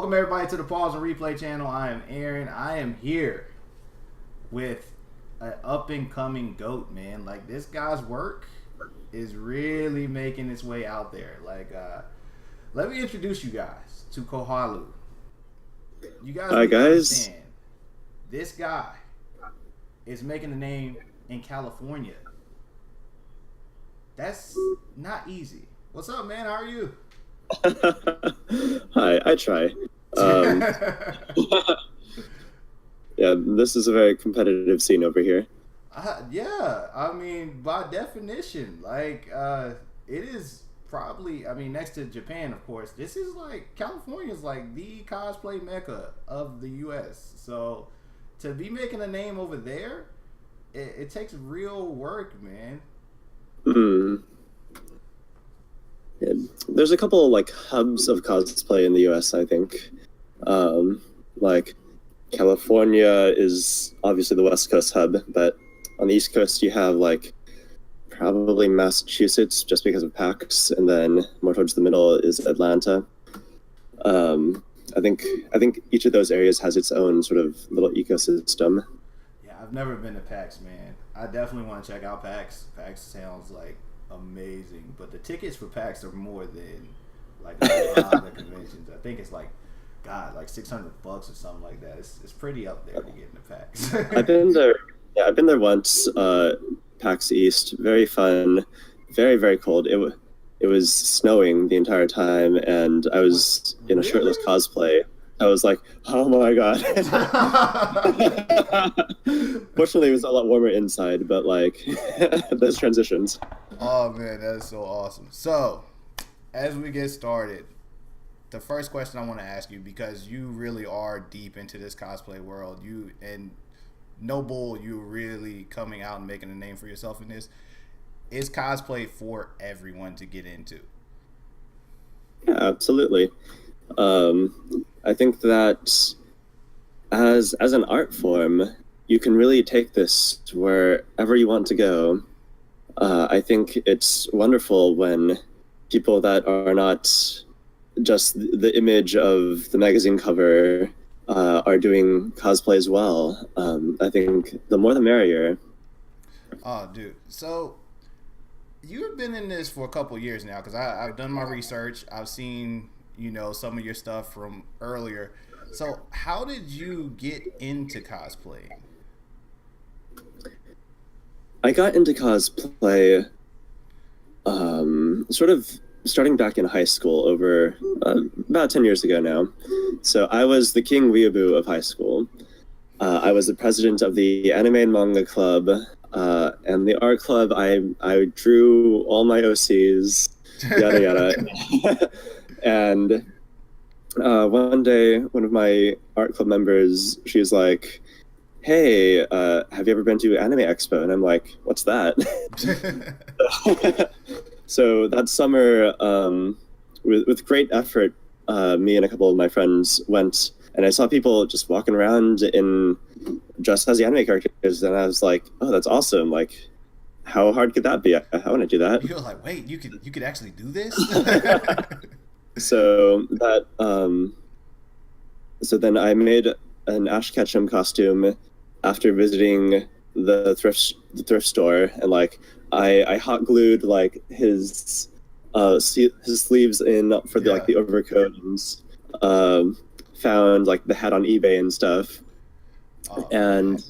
Welcome everybody to the Pause and Replay channel. I am Aaron. I am here with an up and coming GOAT, man. Like, this guy's work is really making its way out there. Like, let me introduce you guys to Kohalu. You guys Hi guys. Understand, this guy is making a name in California. That's not easy. What's up, man? How are you? Hi, I try. Yeah, this is a very competitive scene over here. Yeah, I mean, by definition, like, it is probably, I mean, next to Japan, of course, this is like, California's like the cosplay mecca of the U.S. So, to be making a name over there, it takes real work, man. Yeah, there's a couple like hubs of cosplay in the U.S. I think, like California is obviously the West Coast hub, but on the East Coast you have like probably Massachusetts just because of PAX, and then more towards the middle is Atlanta. I think each of those areas has its own sort of little ecosystem. Yeah, I've never been to PAX, man. I definitely want to check out PAX. PAX sounds like amazing, but the tickets for PAX are more than like a lot of conventions. I think it's like, God, like $600 or something like that. It's pretty up there to get into PAX. I've been there. Yeah, I've been there once. PAX East, very fun, very very cold. It was snowing the entire time, and I was in a shirtless cosplay. I was like, oh my god. Fortunately, it was a lot warmer inside, but like those transitions. Oh man, that is so awesome. So, as we get started, the first question I want to ask you, because you really are deep into this cosplay world, you and no bull, you really coming out and making a name for yourself in this. Is cosplay for everyone to get into? Yeah, absolutely. I think that as an art form, you can really take this to wherever you want to go. I think it's wonderful when people that are not just the image of the magazine cover are doing cosplay as well. I think the more the merrier. Oh, dude. So, you've been in this for a couple years now, because I've done my research. I've seen, some of your stuff from earlier. So, how did you get into cosplaying? I got into cosplay sort of starting back in high school over about 10 years ago now. So I was the king weeaboo of high school. I was the president of the anime and manga club, and the art club. I drew all my OCs, yada yada. And one day, one of my art club members, she's like, hey, have you ever been to Anime Expo? And I'm like, what's that? So that summer, with great effort, me and a couple of my friends went, and I saw people just walking around dressed as the anime characters, and I was like, oh, that's awesome. Like, how hard could that be? I want to do that. You're like, wait, you could actually do this? So then I made an Ash Ketchum costume after visiting the thrift store, and like I hot glued like his sleeves in for the overcoat, and found like the hat on eBay and stuff. Oh, and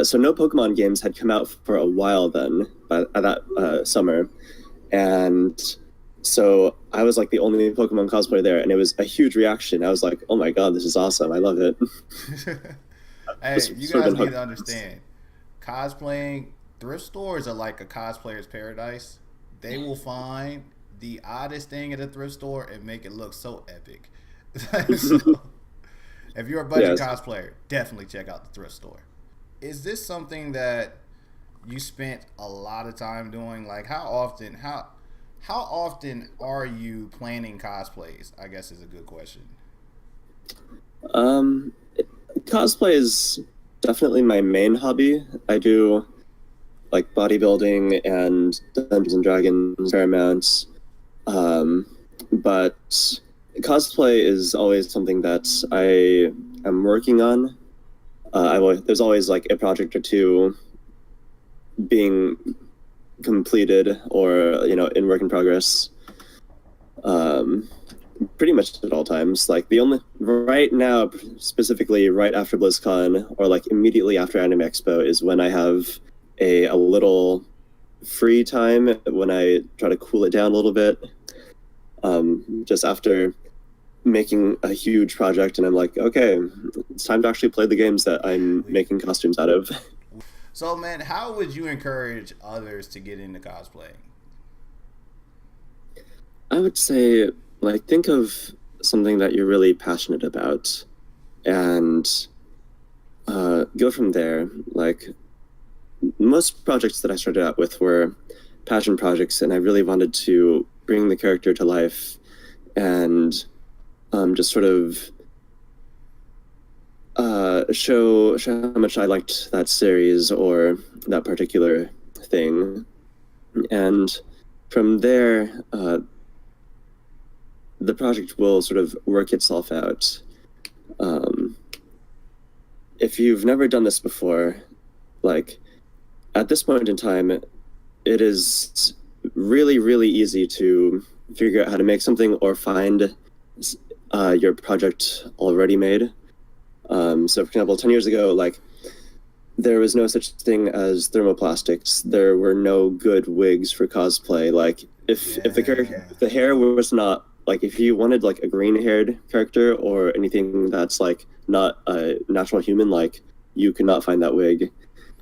so no Pokemon games had come out for a while then, at that summer, and so I was like the only Pokemon cosplayer there, and it was a huge reaction. I was like, oh my god, this is awesome, I love it. Hey, you guys need to understand, cosplaying, thrift stores are like a cosplayer's paradise. They will find the oddest thing at a thrift store and make it look so epic. So, if you're a budget cosplayer, definitely check out the thrift store. Is this something that you spent a lot of time doing? Like, how often are you planning cosplays, I guess is a good question. Cosplay is definitely my main hobby. I do like bodybuilding and Dungeons and Dragons fair amounts, but cosplay is always something that I am working on. There's always like a project or two being completed or in work in progress. Pretty much at all times. Like the only right now, specifically right after BlizzCon or like immediately after Anime Expo, is when I have a little free time, when I try to cool it down a little bit. Just after making a huge project, and I'm like, okay, it's time to actually play the games that I'm making costumes out of. So, man, how would you encourage others to get into cosplaying? I would say, like, think of something that you're really passionate about and go from there. Like, most projects that I started out with were passion projects, and I really wanted to bring the character to life and just sort of show how much I liked that series or that particular thing. And from there, the project will sort of work itself out. If you've never done this before, like, at this point in time, it is really, really easy to figure out how to make something or find your project already made. So, for example, 10 years ago, like, there was no such thing as thermoplastics. There were no good wigs for cosplay. Like, if the hair was not, like, if you wanted like a green-haired character or anything that's like not a natural human, like, you could not find that wig,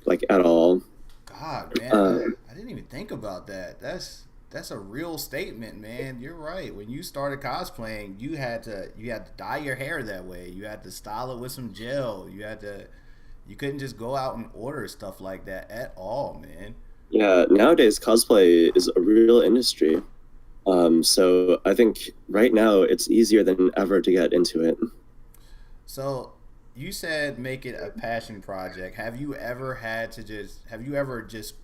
like, at all. God, man, I didn't even think about that. That's a real statement, man. You're right. When you started cosplaying, you had to dye your hair that way. You had to style it with some gel. You couldn't just go out and order stuff like that at all, man. Yeah, nowadays cosplay is a real industry. So I think right now it's easier than ever to get into it. So you said make it a passion project. Have you ever just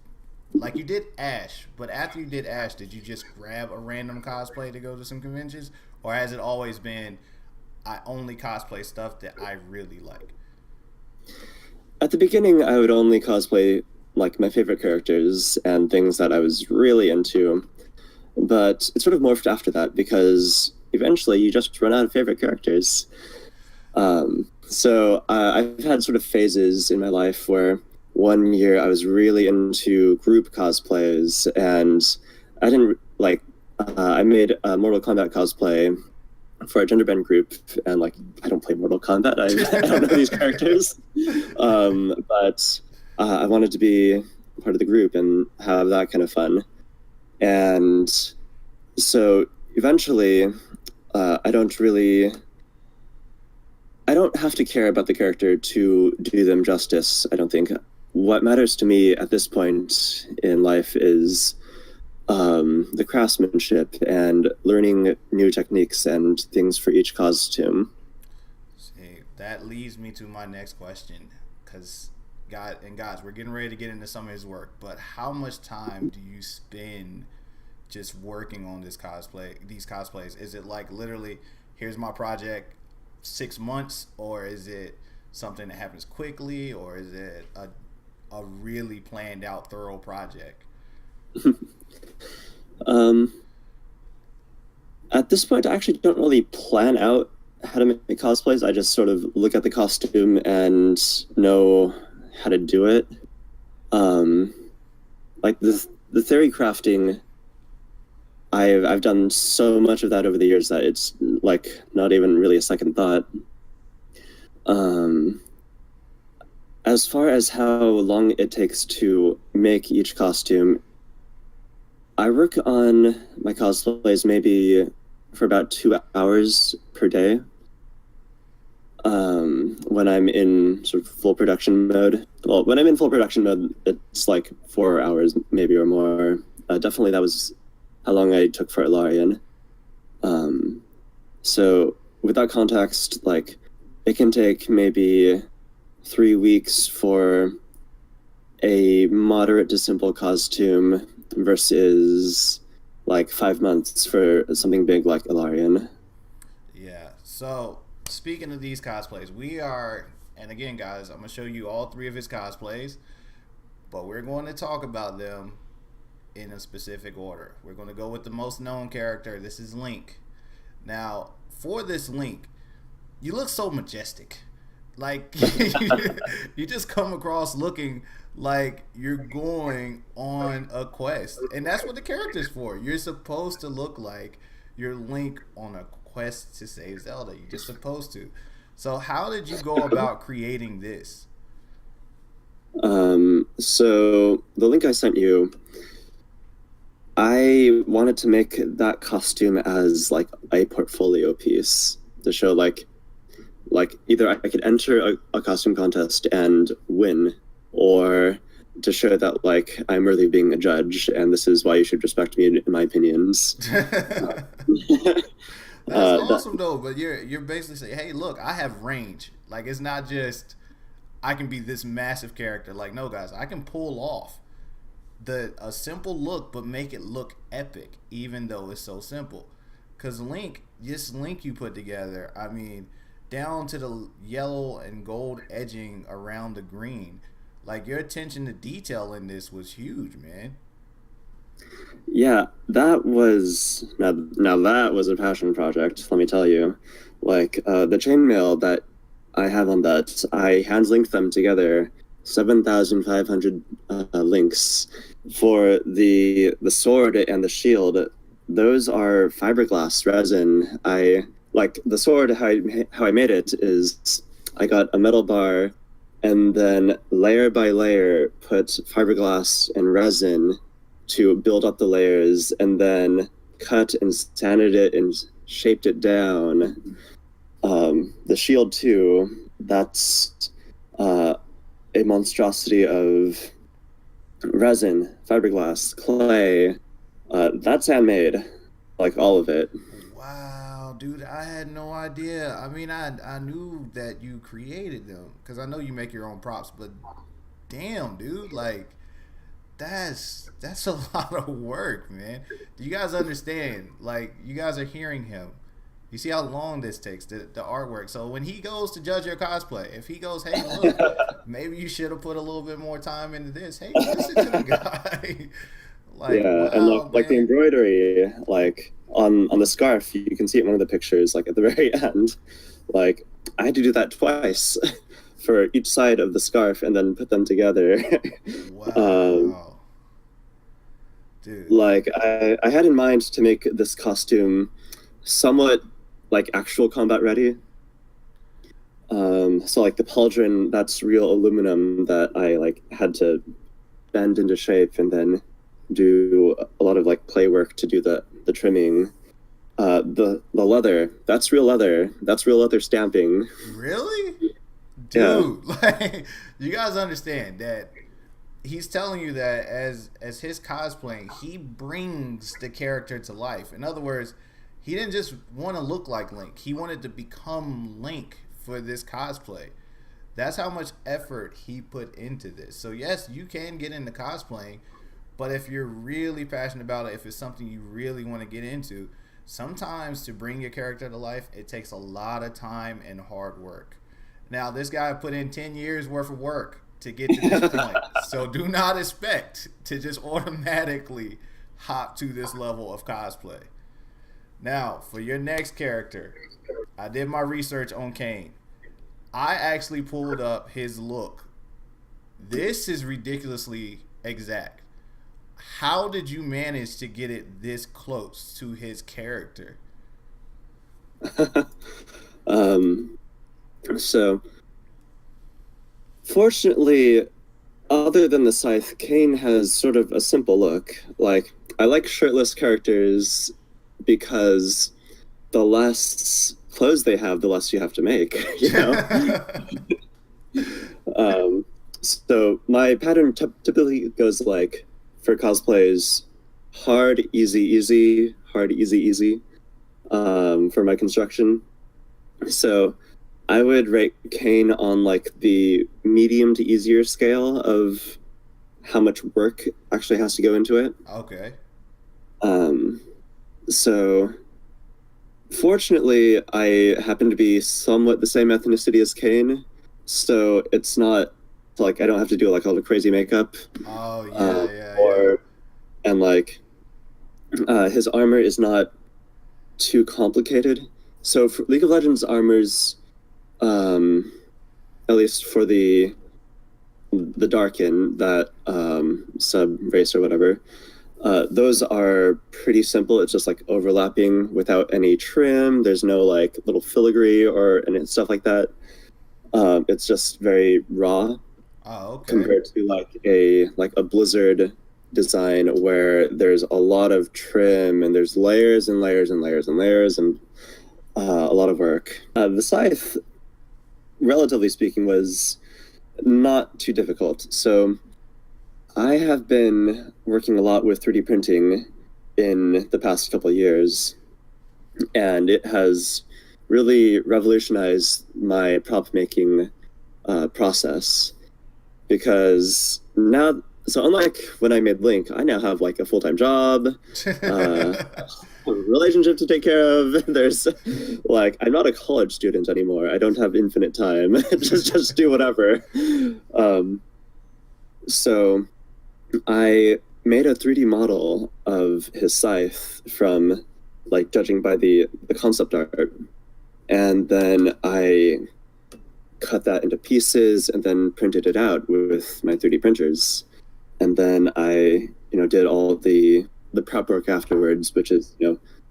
like you did Ash, but after you did Ash, did you just grab a random cosplay to go to some conventions? Or has it always been I only cosplay stuff that I really like? At the beginning, I would only cosplay like my favorite characters and things that I was really into. But it sort of morphed after that because eventually you just run out of favorite characters. So I've had sort of phases in my life where one year I was really into group cosplays, and I didn't like. I made a Mortal Kombat cosplay for a gender bend group, and like I don't play Mortal Kombat. I don't know these characters, but I wanted to be part of the group and have that kind of fun. And so eventually, I don't have to care about the character to do them justice, I don't think. What matters to me at this point in life is the craftsmanship and learning new techniques and things for each costume. See, that leads me to my next question, because guys, we're getting ready to get into some of his work, but how much time do you spend just working on these cosplays? Is it like literally, here's my project, 6 months, or is it something that happens quickly, or is it a really planned out, thorough project? At this point, I actually don't really plan out how to make cosplays. I just sort of look at the costume and know how to do it. Like the theory crafting, I've done so much of that over the years that it's like not even really a second thought. As far as how long it takes to make each costume, I work on my cosplays maybe for about 2 hours per day. When I'm in sort of full production mode. Well, when I'm in full production mode, it's like 4 hours maybe or more. Definitely that was how long I took for Ilarion. So with that context, like, it can take maybe 3 weeks for a moderate to simple costume versus like 5 months for something big like Ilarion. So, speaking of these cosplays, we are, and again, guys, I'm gonna show you all three of his cosplays, but we're going to talk about them in a specific order. We're going to go with the most known character. This is Link. Now, for this Link, you look so majestic. Like you just come across looking like you're going on a quest, and that's what the character's for. You're supposed to look like you're Link on a quest to save Zelda. You're just supposed to. So, how did you go about creating this? So the link I sent you, I wanted to make that costume as like a portfolio piece to show like either I could enter a costume contest and win, or to show that like I'm worthy of being a judge, and this is why you should respect me in my opinions. That's awesome though, but you're basically saying, hey, look, I have range. Like it's not just I can be this massive character. Like no, guys, I can pull off the a simple look, but make it look epic, even though it's so simple. Cause Link, this Link you put together, I mean, down to the yellow and gold edging around the green, like your attention to detail in this was huge, man. Yeah, that was now that was a passion project. Let me tell you, like the chainmail that I have on that, I hand linked them together, 7,500 links. For the sword and the shield, those are fiberglass resin. I like the sword. How I made it is I got a metal bar, and then layer by layer put fiberglass and resin to build up the layers, and then cut and sanded it and shaped it down. The shield too, that's a monstrosity of resin, fiberglass, clay. That's handmade, like all of it. Wow, dude, I had no idea. I mean, I knew that you created them because I know you make your own props, but damn, dude, like that's a lot of work, man. Do you guys understand? Like, you guys are hearing him. You see how long this takes, the artwork. So when he goes to judge your cosplay, if he goes, hey, look, maybe you should have put a little bit more time into this. Hey, listen to the guy. Like, Yeah, and wow, like the man. embroidery, like on the scarf, you can see it in one of the pictures, like at the very end. Like I had to do that twice for each side of the scarf, and then put them together. um, Wow. Dude. like I had in mind to make this costume somewhat like actual combat ready. So like the pauldron, that's real aluminum that I like had to bend into shape and then do a lot of like play work to do the trimming. The leather, that's real leather. That's real leather stamping. Really? Yeah. Dude, like you guys understand that he's telling you that as his cosplaying, he brings the character to life. In other words, he didn't just want to look like Link. He wanted to become Link for this cosplay. That's how much effort he put into this. So yes, you can get into cosplaying, but if you're really passionate about it, if it's something you really want to get into, sometimes to bring your character to life, it takes a lot of time and hard work. Now, this guy put in 10 years worth of work to get to this point. So do not expect to just automatically hop to this level of cosplay. Now, for your next character, I did my research on Kane. I actually pulled up his look. This is ridiculously exact. How did you manage to get it this close to his character? um, so fortunately, other than the scythe, Kane has sort of a simple look. Like I like shirtless characters because the less clothes they have, the less you have to make. You know. So my pattern typically goes like for cosplays, hard, easy, easy, hard, easy, easy. For my construction, so I would rate Kane on like the medium to easier scale of how much work actually has to go into it. Okay. So Fortunately, I happen to be somewhat the same ethnicity as Kane, so it's not like I don't have to do like all the crazy makeup. Oh yeah, yeah, yeah. Or and like his armor is not too complicated. So for League of Legends armors, um, at least for the Darkin, that sub race or whatever, those are pretty simple. It's just like overlapping without any trim. There's no like little filigree or and stuff like that. It's just very raw Oh, okay. compared to like a Blizzard design where there's a lot of trim and there's layers and layers and layers and layers and a lot of work. The scythe, relatively speaking, was not too difficult. So I have been working a lot with 3D printing in the past couple of years, and it has really revolutionized my prop making process because now, so unlike when I made Link, I now have like a full-time job, uh, a relationship to take care of. There's like, I'm not a college student anymore. I don't have infinite time. just do whatever. So I made a 3D model of his scythe from like judging by the concept art, and then I cut that into pieces and then printed it out with my 3D printers, and then I did all the prep work afterwards, which is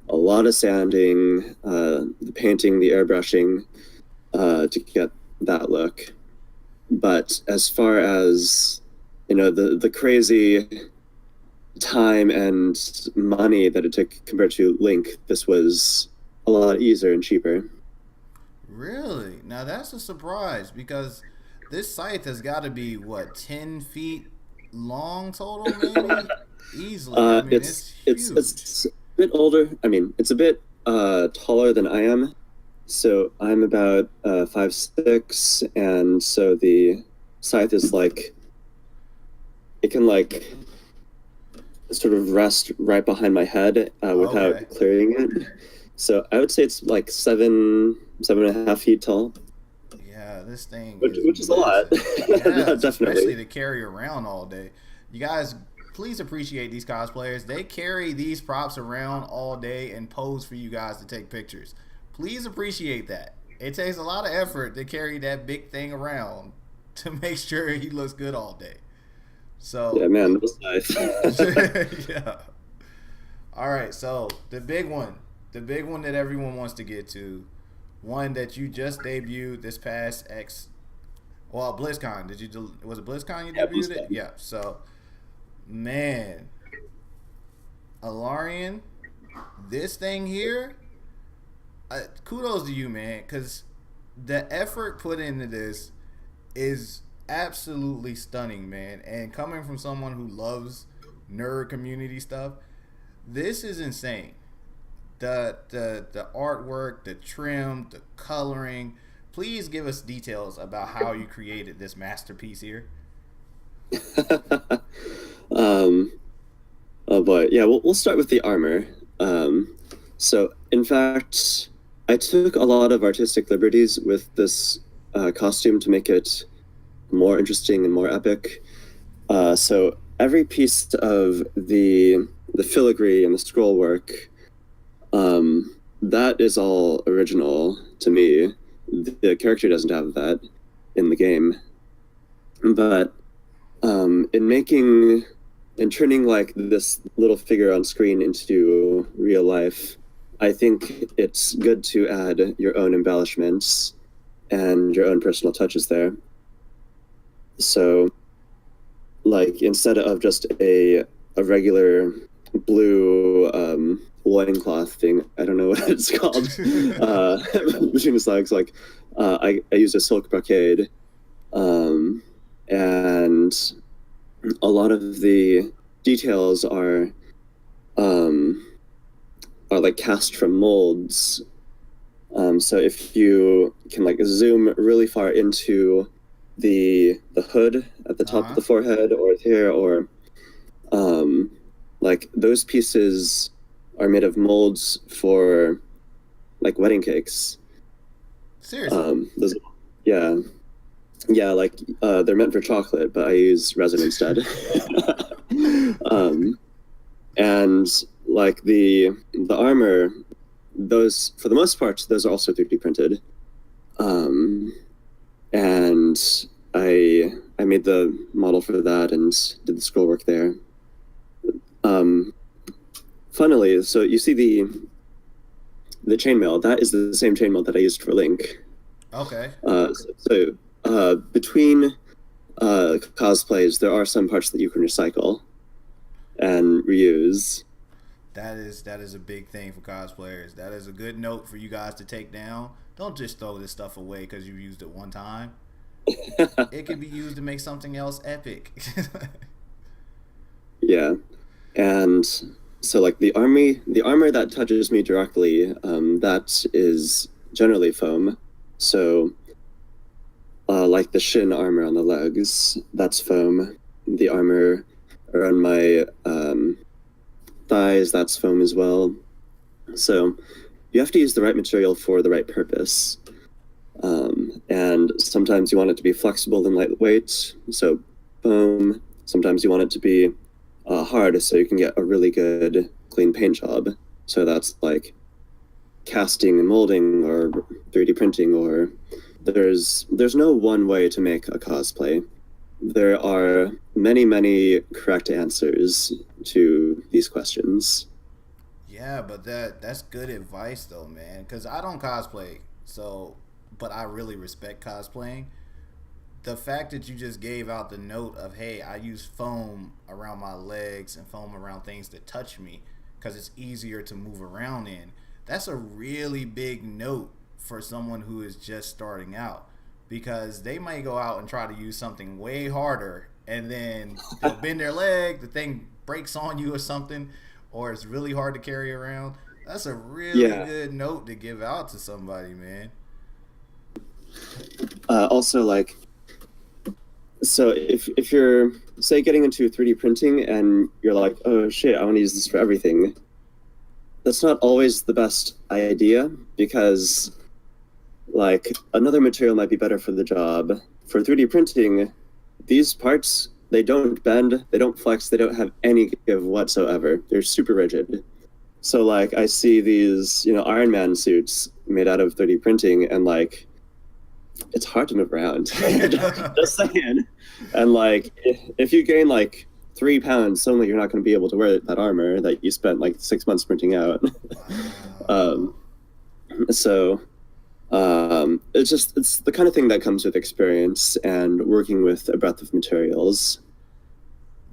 a lot of sanding, the painting, the airbrushing, to get that look. But as far as the crazy time and money that it took compared to Link, this was a lot easier and cheaper. Really? Now that's a surprise because this scythe has got to be what 10 feet long total, maybe easily. I mean, it's huge. It's a bit older. I mean, it's a bit taller than I am. So I'm about 5'6", and so the scythe is like it can like sort of rest right behind my head without Okay. clearing it. So I would say it's like 7.5 feet tall, Yeah, this thing is which is a lot. massive. Yes, especially Definitely. to carry around all day. You guys, please appreciate these cosplayers. They carry these props around all day and pose for you guys to take pictures. Please appreciate that. It takes a lot of effort to carry that big thing around to make sure he looks good all day. Yeah, So, man, that was nice. yeah. All right, so the big one that everyone wants to get to, one that you just debuted this past well, BlizzCon. Was it BlizzCon you Yeah, debuted please. it? Yeah. So, man, Alarian, this thing here, kudos to you, man, because the effort put into this is absolutely stunning, man. And coming from someone who loves nerd community stuff, this is insane. The artwork, the trim, the coloring. Please give us details about how you created this masterpiece here. um, oh boy, yeah. We'll start with the armor. So in fact, I took a lot of artistic liberties with this costume to make it more interesting and more epic. So every piece of the filigree and the scroll work, that is all original to me. The character doesn't have that in the game, but in making and turning like this little figure on screen into real life, I think it's good to add your own embellishments and your own personal touches there. So, like instead of just a regular blue loincloth thing, I don't know what it's called, between the legs, like I used a silk brocade, and a lot of the details um, are like cast from molds. So if you can like zoom really far into the hood at the Uh top of huh. the forehead or here, or like those pieces are made of molds for like wedding cakes. Seriously? Those, yeah, yeah, like they're meant for chocolate, but I use resin instead. And like the armor, those for the most part, those are also 3D printed. And I made the model for that and did the scroll work there. Funnily, so you see the chainmail, that is the same chainmail that I used for Link. Okay. Between cosplays, there are some parts that you can recycle and reuse. That is a big thing for cosplayers. That is a good note for you guys to take down. Don't just throw this stuff away because you used it one time. It can be used to make something else epic. Yeah, and so like the armor that touches me directly, that is generally foam. So like the shin armor on the legs, that's foam. The armor around my thighs, that's foam as well. So you have to use the right material for the right purpose. And sometimes you want it to be flexible and lightweight, so foam. Sometimes you want it to be hard, so you can get a really good clean paint job. So that's like casting and molding or 3D printing, or there's no one way to make a cosplay. There are many correct answers to these questions. Yeah, but that's good advice though, man. Because I don't cosplay, so but I really respect cosplaying. The fact that you just gave out the note of, hey, I use foam around my legs and foam around things that touch me because it's easier to move around in. That's a really big note for someone who is just starting out, because they might go out and try to use something way harder and then they'll bend their leg, the thing breaks on you or something, or it's really hard to carry around. That's a really good note to give out to somebody, man. Also, like, so if you're, say, getting into 3D printing and you're like, oh shit, I want to use this for everything, that's not always the best idea, because like another material might be better for the job. For 3D printing, these parts, they don't bend, they don't flex, they don't have any give whatsoever. They're super rigid. So like I see these, Iron Man suits made out of 3D printing, and like it's hard to move around. Just saying. And like if you gain like 3 pounds, suddenly you're not going to be able to wear that armor that you spent like 6 months printing out. It's the kind of thing that comes with experience and working with a breadth of materials.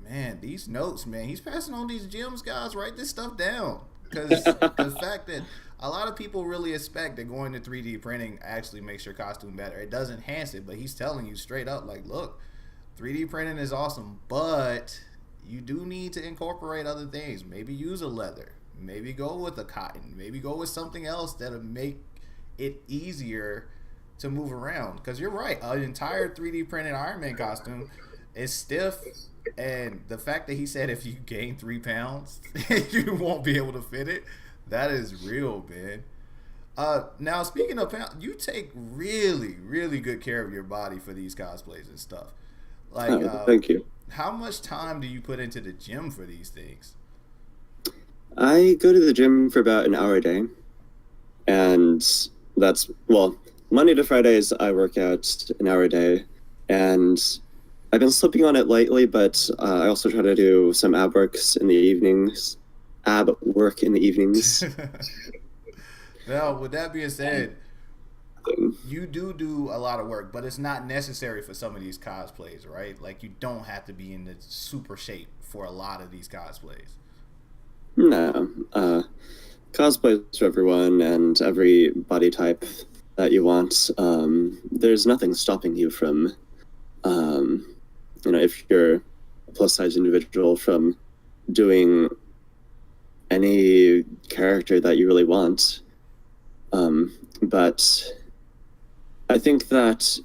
Man, these notes, man, he's passing on these gems, guys. Write this stuff down, because the fact that a lot of people really expect that going to 3D printing actually makes your costume better. It does enhance it, but he's telling you straight up, like, look, 3D printing is awesome, but you do need to incorporate other things. Maybe use a leather. Maybe go with a cotton. Maybe go with something else that'll make it easier to move around. Because you're right, an entire 3D printed Iron Man costume is stiff, and the fact that he said if you gain 3 pounds, you won't be able to fit it, that is real, man. Now, speaking of pounds, you take really good care of your body for these cosplays and stuff. Like, thank you. How much time do you put into the gym for these things? I go to the gym for about an hour a day, and that's, well, Monday to Fridays I work out an hour a day, and I've been slipping on it lately, but I also try to do some ab work in the evenings. Now, with that being said, you do a lot of work, but it's not necessary for some of these cosplays, right? Like, you don't have to be in the super shape for a lot of these cosplays. No. Cosplay is for everyone and every body type that you want. There's nothing stopping you from, if you're a plus-size individual, from doing any character that you really want. But I think that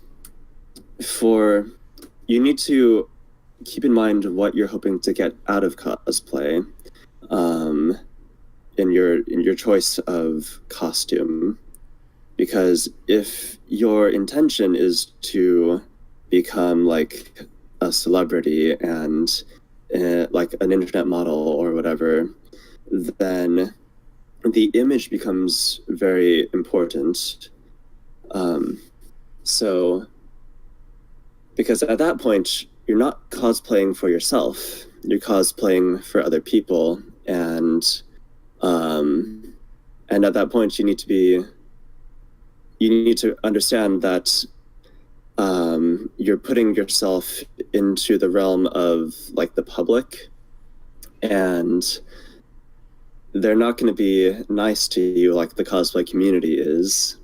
you need to keep in mind what you're hoping to get out of cosplay. in your choice of costume, because if your intention is to become like a celebrity and like an internet model or whatever, then the image becomes very important. Um, so, because at that point, you're not cosplaying for yourself, you're cosplaying for other people, um, and at that point, you need to understand that you're putting yourself into the realm of like the public, and they're not going to be nice to you like the cosplay community is.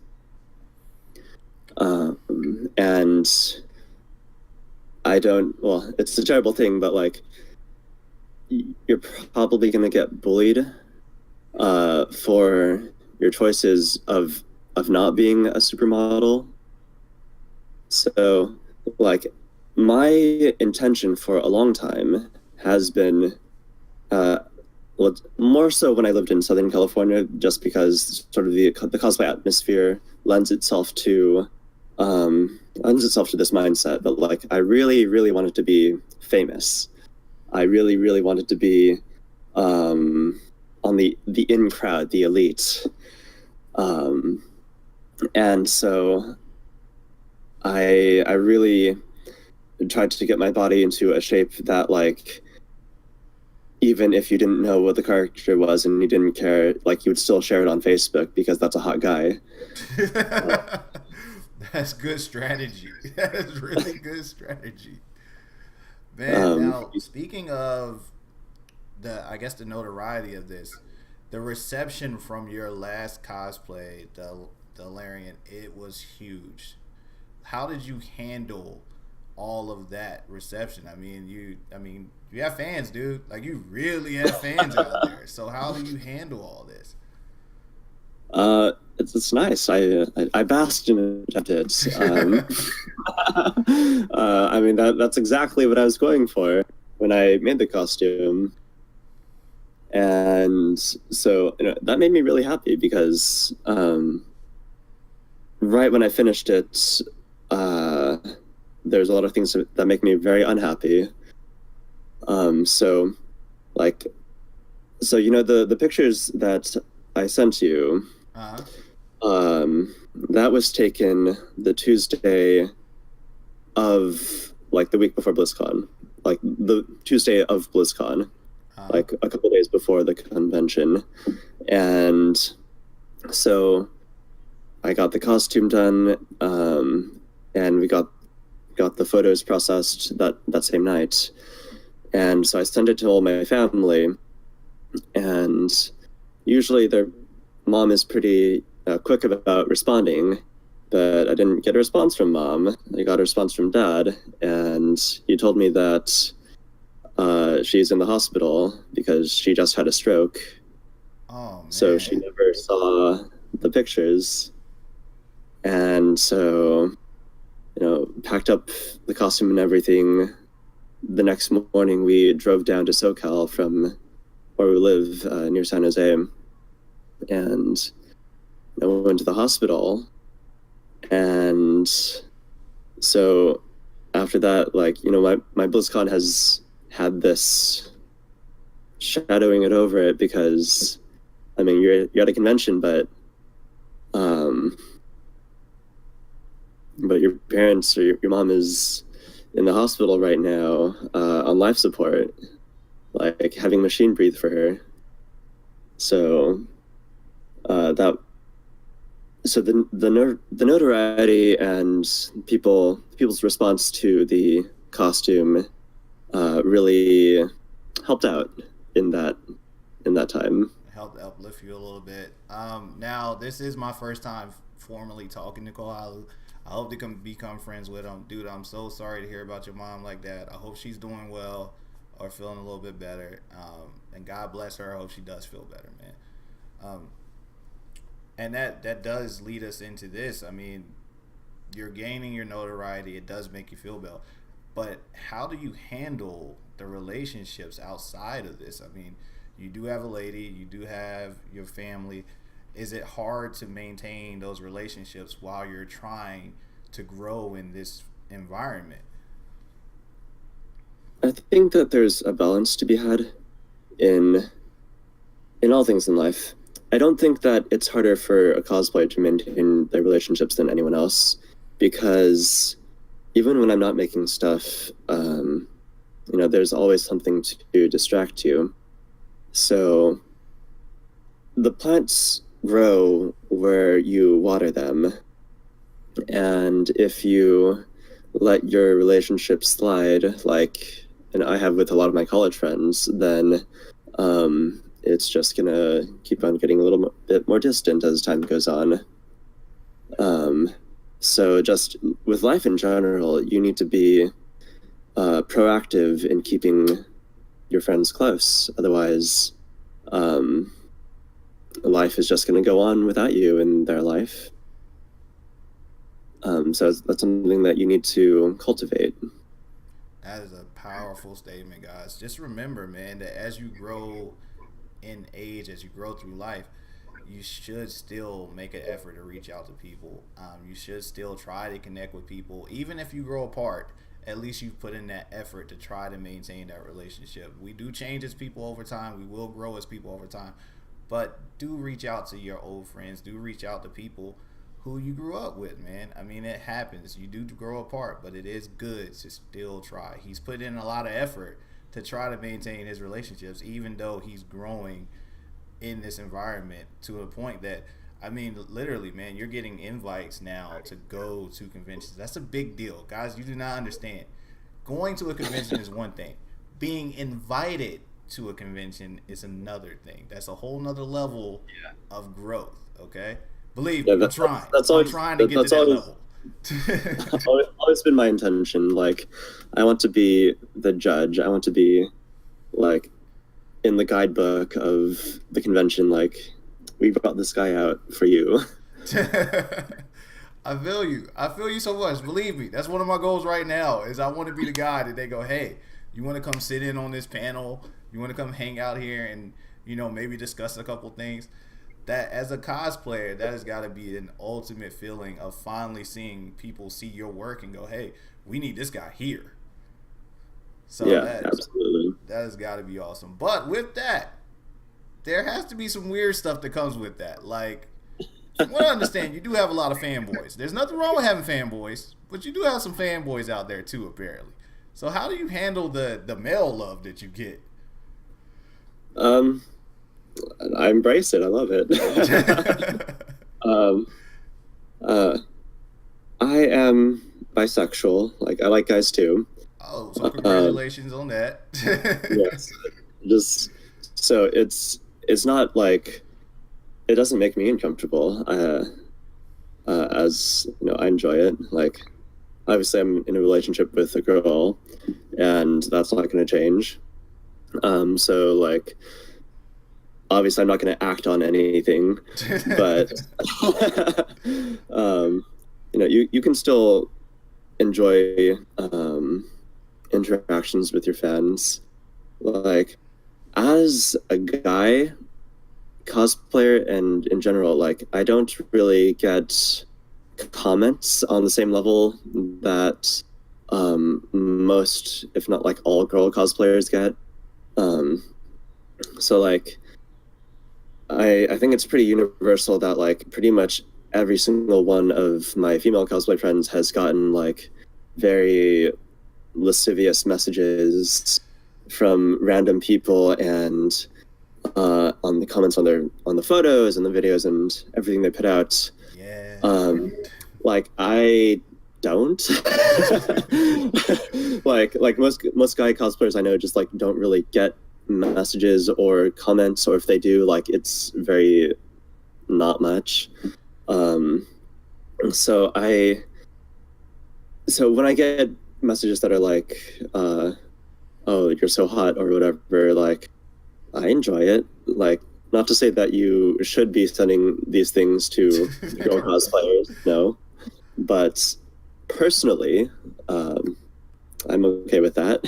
And I don't, well, it's a terrible thing, but like, you're probably going to get bullied for your choices of not being a supermodel. So, like, my intention for a long time has been, well, more so when I lived in Southern California, just because sort of the cosplay atmosphere lends itself to this mindset. But like, I really, really wanted to be famous. I really, really wanted to be on the in crowd, the elite, and so I really tried to get my body into a shape that like, even if you didn't know what the character was and you didn't care, like you would still share it on Facebook because that's a hot guy. That's good strategy. That's really good strategy. Man, Um, now speaking of I guess the notoriety of this, the reception from your last cosplay, the Larian, it was huge. How did you handle all of that reception? I mean, you have fans, dude. Like you really have fans out there. So how do you handle all this? it's nice. I basked in it. I mean that's exactly what I was going for when I made the costume, and so that made me really happy because right when I finished it, uh, there's a lot of things that make me very unhappy. So like, so the pictures that I sent you, Uh-huh. that was taken the Tuesday of like the week before BlizzCon, like the Tuesday of BlizzCon, Uh-huh. like a couple days before the convention, and so I got the costume done, and we got the photos processed that same night, and so I sent it to all my family, and usually their mom is pretty quick about responding, but I didn't get a response from mom. I got a response from dad, and he told me that she's in the hospital because she just had a stroke, Oh so she man. never saw the pictures. And so, packed up the costume and everything. The next morning, we drove down to SoCal from where we live near San Jose, and went to the hospital. And so after that, like, my BlizzCon has had this shadowing it over it because, I mean, you're at a convention, um, but your parents or your mom is in the hospital right now on life support, like having machine breathe for her. So that so the notoriety and people's response to the costume really helped out in that time. Helped uplift you a little bit. Now this is my first time formally talking to Kohalu. I hope to become friends with him, dude. I'm so sorry to hear about your mom like that. I hope she's doing well or feeling a little bit better. And God bless her. I hope she does feel better, man. Um, and that does lead us into this. I mean, you're gaining your notoriety. It does make you feel better, but how do you handle the relationships outside of this? I mean, You do have a lady, you do have your family. Is it hard to maintain those relationships while you're trying to grow in this environment? I think that there's a balance to be had in all things in life. I don't think that it's harder for a cosplayer to maintain their relationships than anyone else, because even when I'm not making stuff, there's always something to distract you. So the plants grow where you water them, and if you let your relationship slide, like, and I have with a lot of my college friends, then it's just gonna keep on getting a little bit more distant as time goes on. So just with life in general, you need to be proactive in keeping your friends close. Otherwise, life is just going to go on without you in their life. So that's something that you need to cultivate. That is a powerful statement, guys. Just remember, man, that as you grow in age, as you grow through life, you should still make an effort to reach out to people. You should still try to connect with people, even if you grow apart. At least you put in that effort to try to maintain that relationship. We do change as people over time. We will grow as people over time, but do reach out to your old friends. Do reach out to people who you grew up with, man. I mean, it happens. You do grow apart, but it is good to still try. He's put in a lot of effort to try to maintain his relationships, even though he's growing in this environment to a point that, I mean, literally, man, you're getting invites now to go to conventions. That's a big deal. Guys, you do not understand. Going to a convention is one thing. Being invited to a convention is another thing. That's a whole nother level of growth, okay? Believe me, I'm trying. I'm trying to get to that level. Always been my intention. Like, I want to be the judge. I want to be, like, in the guidebook of the convention, like, we brought this guy out for you. I feel you. I feel you so much. Believe me, that's one of my goals right now. Is I want to be the guy that they go, hey, you want to come sit in on this panel? You want to come hang out here and maybe discuss a couple things? That as a cosplayer, that has got to be an ultimate feeling of finally seeing people see your work and go, hey, we need this guy here. So yeah, absolutely. That has got to be awesome. But with that, there has to be some weird stuff that comes with that. Like, I want to understand, you do have a lot of fanboys. There's nothing wrong with having fanboys, but you do have some fanboys out there too, apparently. So how do you handle the male love that you get? I embrace it. I love it. I am bisexual. Like, I like guys too. Oh, so congratulations on that. Yes. Just so it's not like, it doesn't make me uncomfortable. As I enjoy it. Like, obviously, I'm in a relationship with a girl, and that's not going to change. So, like, obviously, I'm not going to act on anything, but you can still enjoy interactions with your fans. Like, as a guy cosplayer and in general, like, I don't really get comments on the same level that most, if not like all girl cosplayers get. So like, I think it's pretty universal that like pretty much every single one of my female cosplay friends has gotten like very lascivious messages from random people, and on the comments on the photos and the videos and everything they put out. Yeah. Like, I don't like most guy cosplayers I know just like don't really get messages or comments, or if they do, like, it's very not much. So when I get messages that are like, oh, you're so hot or whatever, like, I enjoy it. Like, not to say that you should be sending these things to girl cosplayers, no. But personally, I'm okay with that.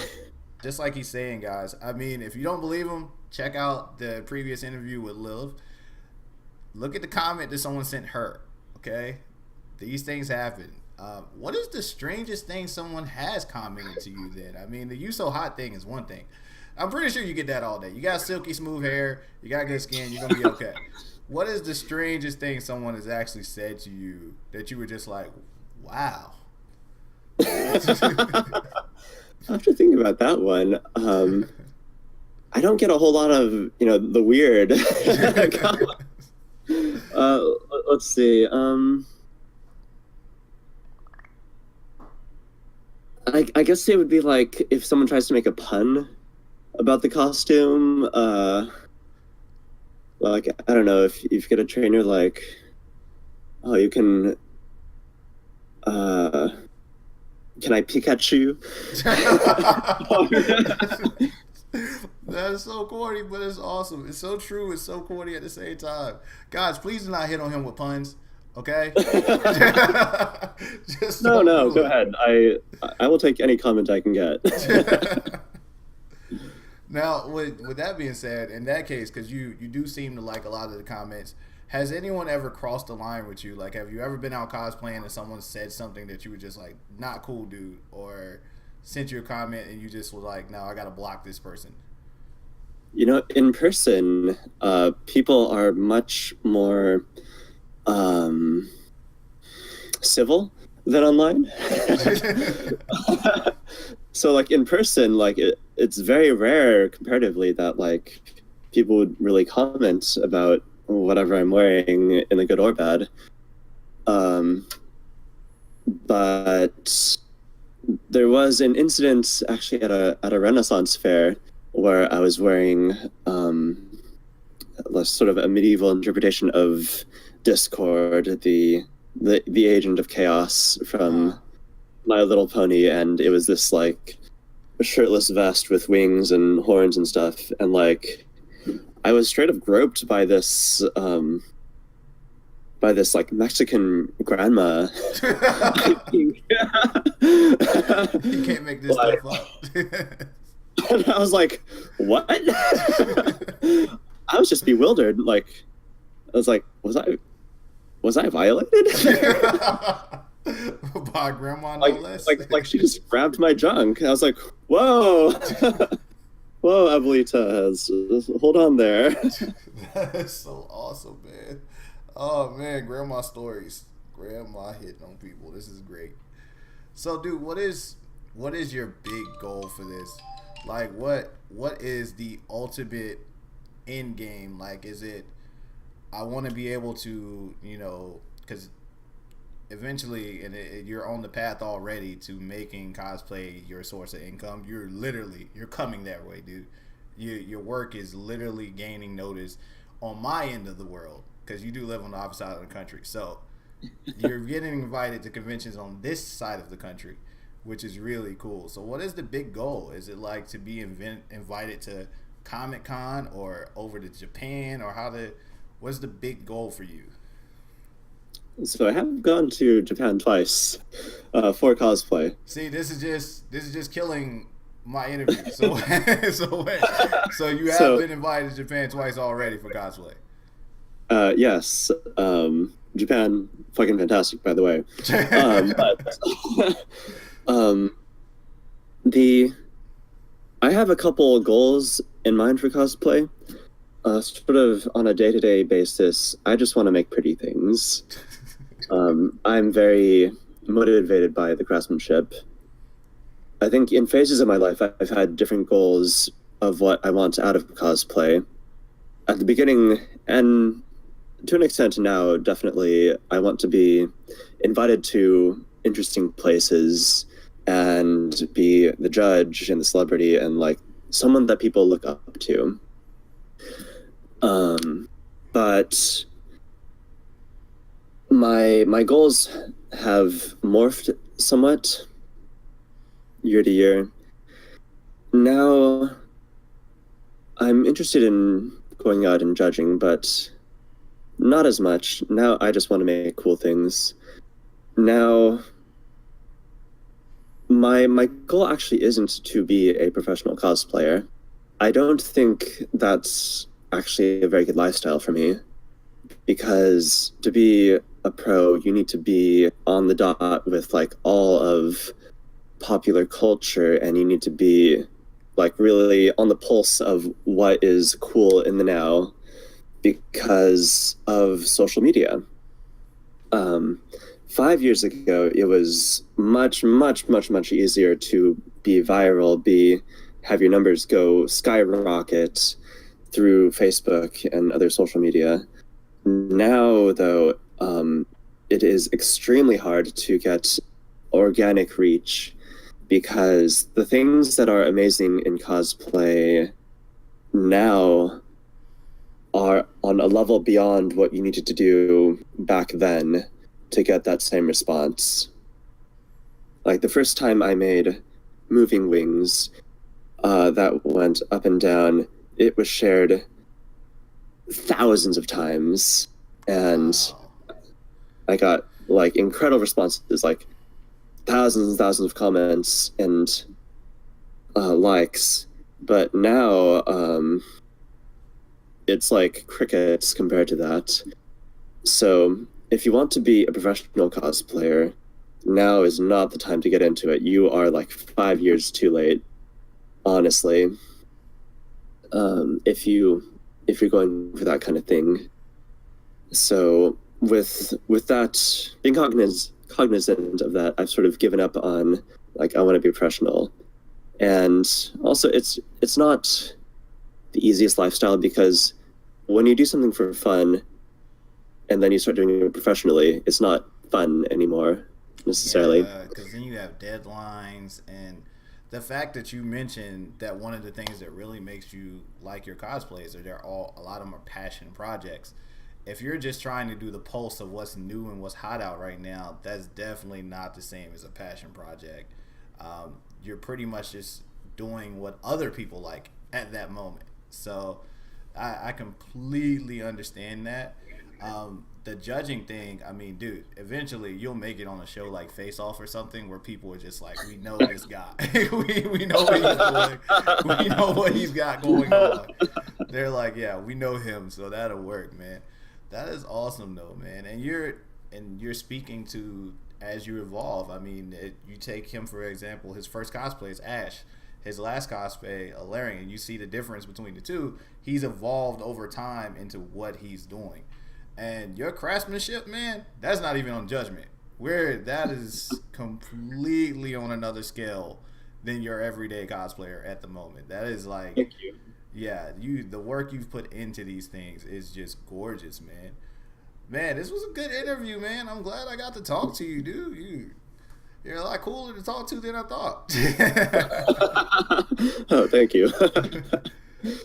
Just like he's saying, guys. I mean, if you don't believe him, check out the previous interview with Liv. Look at the comment that someone sent her. Okay, these things happen. What is the strangest thing someone has commented to you then? I mean, the "you so hot" thing is one thing. I'm pretty sure you get that all day. You got silky smooth hair, you got good skin, you're gonna be okay. What is the strangest thing someone has actually said to you that you were just like, wow? After thinking about that one, I don't get a whole lot of, the weird. Let's see. I guess it would be like if someone tries to make a pun about the costume. Like, I don't know, if you get a trainer like, oh, you can I Pikachu? That is so corny, but it's awesome. It's so true. It's so corny at the same time. Guys, please do not hit on him with puns. Okay. Just no. Go ahead. I will take any comment I can get. Now, with that being said, in that case, because you do seem to like a lot of the comments, has anyone ever crossed the line with you? Like, have you ever been out cosplaying and someone said something that you were just like, not cool, dude, or sent you a comment and you just was like, no, I gotta block this person? In person, people are much more civil than online. So, like, in person, like, it's very rare comparatively that, like, people would really comment about whatever I'm wearing in the good or bad. But there was an incident actually at a Renaissance fair where I was wearing sort of a medieval interpretation of Discord, the agent of chaos from My Little Pony, and it was this like shirtless vest with wings and horns and stuff, and like I was straight up groped by this like Mexican grandma. You can't make this stuff up. And I was like, what? I was just bewildered. Like, I was like, was I violated? By grandma, no less. Like she just grabbed my junk. I was like, whoa. Whoa, Abuelita, hold on there. That is so awesome, man. Oh, man, grandma stories. Grandma hitting on people. This is great. So, dude, what is your big goal for this? Like, what is the ultimate end game? Like, is it, I want to be able to, because eventually, and you're on the path already to making cosplay your source of income. You're coming that way, dude. Your work is literally gaining notice on my end of the world, because you do live on the opposite side of the country. So you're getting invited to conventions on this side of the country, which is really cool. So what is the big goal? Is it like to be invited to Comic-Con or over to Japan, or what's the big goal for you? So I have gone to Japan twice for cosplay. See, this is just killing my interview. So so you have been invited to Japan twice already for cosplay. Yes. Japan, fucking fantastic, by the way. I have a couple goals in mind for cosplay. Sort of on a day-to-day basis, I just want to make pretty things. I'm very motivated by the craftsmanship. I think in phases of my life, I've had different goals of what I want out of cosplay. At the beginning, and to an extent now, definitely, I want to be invited to interesting places and be the judge and the celebrity and like someone that people look up to. But my goals have morphed somewhat year to year. Now I'm interested in going out and judging, but not as much. Now I just want to make cool things. Now my goal actually isn't to be a professional cosplayer. I don't think that's actually a very good lifestyle for me, because to be a pro, you need to be on the dot with like all of popular culture, and you need to be like really on the pulse of what is cool in the now because of social media. Um, 5 years ago, it was much, much, much, much easier to be viral, have your numbers go skyrocket through Facebook and other social media. Now, though, it is extremely hard to get organic reach, because the things that are amazing in cosplay now are on a level beyond what you needed to do back then to get that same response. Like the first time I made moving wings that went up and down, it was shared thousands of times, and I got like incredible responses, like thousands and thousands of comments and likes. But now it's like crickets compared to that. So if you want to be a professional cosplayer, now is not the time to get into it. You are like 5 years too late, honestly. If you're going for that kind of thing. So with that, being cognizant of that, I've sort of given up on like I want to be professional. And also it's not the easiest lifestyle, because when you do something for fun and then you start doing it professionally, it's not fun anymore necessarily. Yeah, because then you have deadlines, and the fact that you mentioned that one of the things that really makes you like your cosplays are a lot of them are passion projects. If you're just trying to do the pulse of what's new and what's hot out right now, that's definitely not the same as a passion project. You're pretty much just doing what other people like at that moment. So I completely understand that. The judging thing, I mean, dude, eventually you'll make it on a show like Face Off or something where people are just like, we know this guy. we know what he's doing. We know what he's got going on. They're like, yeah, we know him, so that'll work, man. That is awesome though, man. And you're speaking to as you evolve. I mean, you take him for example. His first cosplay is Ash. His last cosplay, Alaric, and you see the difference between the two. He's evolved over time into what he's doing. And your craftsmanship, man, that's not even on Judgment. That is completely on another scale than your everyday cosplayer at the moment. That is like, Thank you. yeah, the work you've put into these things is just gorgeous, man. Man, this was a good interview, man. I'm glad I got to talk to you, dude. You're a lot cooler to talk to than I thought. Oh, thank you.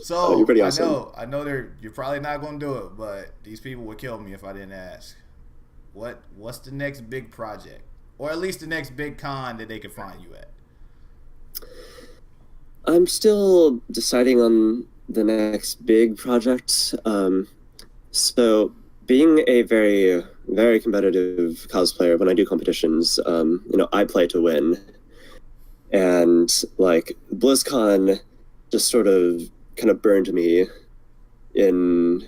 So you're pretty awesome. I know you're probably not gonna do it, but these people would kill me if I didn't ask. What's the next big project, or at least the next big con that they could find you at? I'm still deciding on the next big project. So being a very, very competitive cosplayer, when I do competitions, I play to win. And like BlizzCon just sort of kind of burned me in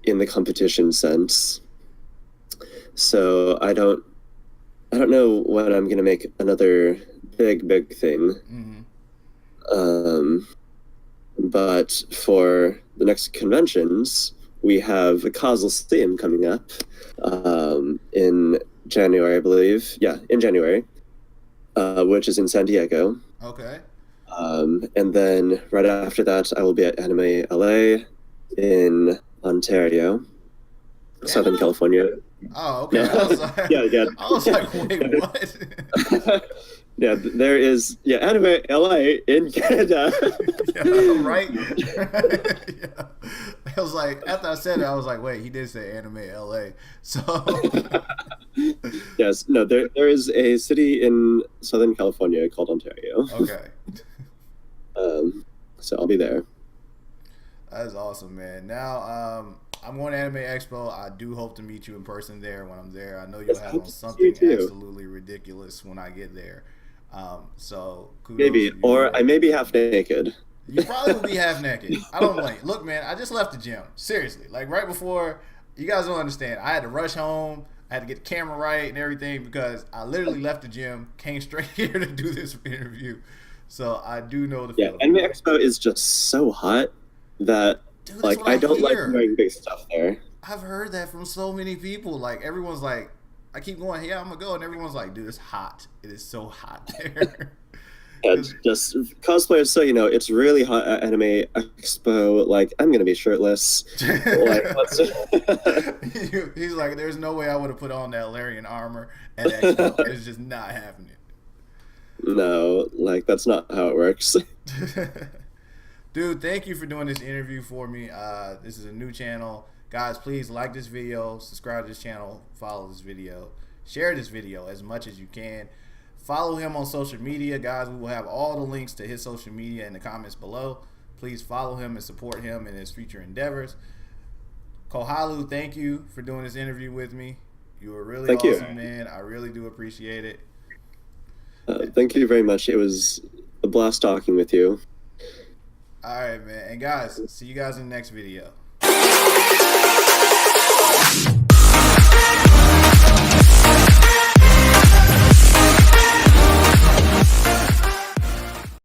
the competition sense. So I don't know when I'm gonna make another big thing. Mm-hmm. But for the next conventions, we have a Cosplayer coming up in January, I believe. Yeah, in January, which is in San Diego. Okay. And then right after that, I will be at Anime LA in Ontario, Southern California. Oh, okay. Yeah. I was like, yeah. I was like, wait, what? Yeah, there is Anime LA in Canada. Yeah, right. Yeah. I was like, after I said it, I was like, wait, he did say Anime LA. So yes, no, there is a city in Southern California called Ontario. okay. So I'll be there. That is awesome, man. Now, I'm going to Anime Expo. I do hope to meet you in person there when I'm there. I know you'll have on something absolutely ridiculous when I get there. So kudos maybe, to you, or man. I may be half naked. You probably will be half naked. I don't blame you. Look, man, I just left the gym. Seriously. Like right before, you guys don't understand. I had to rush home. I had to get the camera right and everything because I literally left the gym, came straight here to do this interview. So I do know the Yeah, feeling. Anime Expo is just so hot that Dude, that's like what I I don't like hear. wearing big stuff there. I've heard that from so many people. Like everyone's like, I keep going, yeah, I'm gonna go, and everyone's like, dude, it's hot. It is so hot there. Yeah, just cosplayers, so you know, it's really hot at Anime Expo. Like, I'm gonna be shirtless. Like, let's. He's like, there's no way I would have put on that Larian armor at Expo. It's just not happening. No, like that's not how it works. Dude, thank you for doing this interview for me. This is a new channel. Guys, please like this video, subscribe to this channel, follow this video, share this video as much as you can. Follow him on social media, guys. We will have all the links to his social media in the comments below. Please follow him and support him in his future endeavors. Kohalu, thank you for doing this interview with me. You were really awesome, man. I really do appreciate it. Thank you very much. It was a blast talking with you. All right, man. And guys, see you guys in the next video.